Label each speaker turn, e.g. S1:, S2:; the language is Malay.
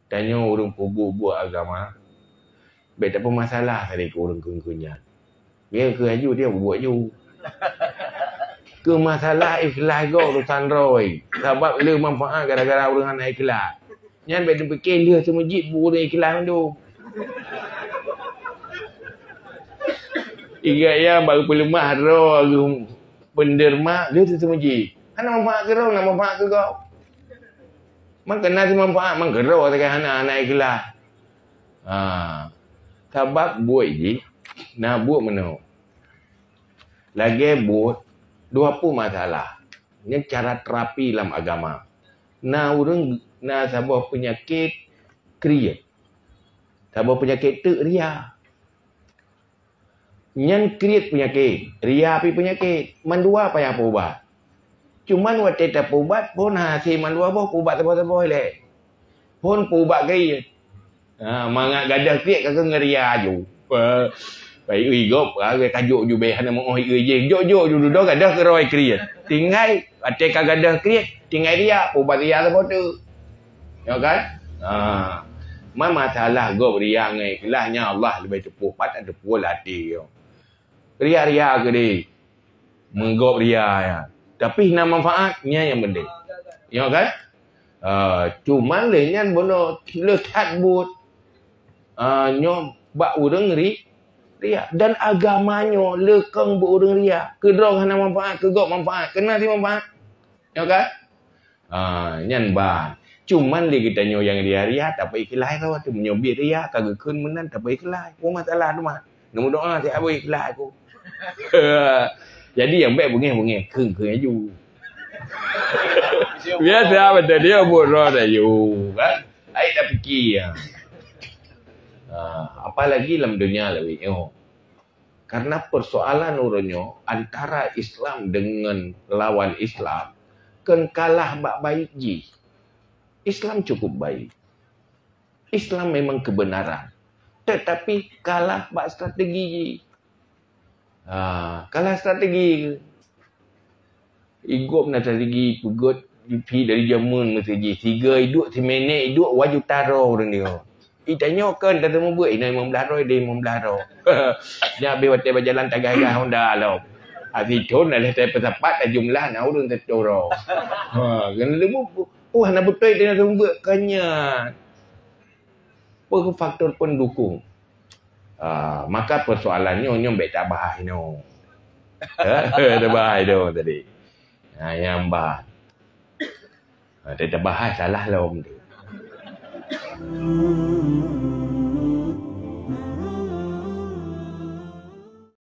S1: Tanya orang pogo buat agama. Baik tak apa masalah tadi ke orang kunyah. Dia ke aju dia buat aju. Ke masalah ikhlas kau urusan Roy. Sebab le manfaat gara-gara orang anak ikhlas. Jangan baik dia fikir dia semajid orang ikhlas tu. Ingat ya baru pelemah roh penderma dia semajid. Ana manfaat ke roh nak manfaat ke kau? Man kena si manfaat man gerau tekan anak ikhlas. Sebab buat je nak buat mana? Lagi buat dua apa masalah. Ini cara terapi dalam agama. Nah orang nak sabah penyakit kriat. Sabah penyakit tu ria. Yang kriat penyakit, ria api penyakit. Mandua payah ubat. Cuman waktu tak ubat pun hasil mandua boh ubat apa-apa leh. Pun ubat gaya. Mangat gadah kriat kagak ngeria ju. Baik igop kagak tajuk ju be hana mo je. Jo ju dah gadah keroi kriat. Tinggal waktu kagak gadah kriat, tinggal ria ubat ria apa tu. Ya kan? Masalah gop ria ngai kelahnya Allah lebih cepat ada pula hati yo. Ria ke dia. Menggop ria ya. Tapi nak manfaatnya yang penting. Ya kan? Cuma lainnya bono lekat buat nyo bak urang ria dan agamanya lekang bu urang ria. Kedrong hana manfaat, kegop manfaat, kena si manfaat. Ya kan? Nyan ban. Cuman li kita nyo yang ria tak apa ikhlas kau tu menyobit ria kagak keun menan tak apa ikhlas. Apa masalah tu mah. Nombor doa si abu ikhlas aku. Jadi yang baik bengih keung aju. Biasa betul dia buat roh dah you kan. Ai dah fikir. Apalagi dalam dunia lebih karena persoalan urunyo antara Islam dengan lawan Islam kan kalah bak baik ji. Islam cukup baik. Islam memang kebenaran. Tetapi kalah bak strategi ji. Kalah strategi. Igop nak strategi pegot pi dari zaman mesti ji. 3 hidup seminit hidup wajib taro orang dia. Itanya kan dah temu buat ini 15 roh dia 15 roh. Dia ambil waktu berjalan tagah-tagah Honda lah. Azitun ada pesapat jumlah nak urun tertoro. Kena lemu nak betul dia nak buat kanya. Apa faktor pendukung? Maka persoalannya nyom baik tak bahas no. Dah bahas dah tadi. Yang bahas. Dia tak bahas salah lah om tu.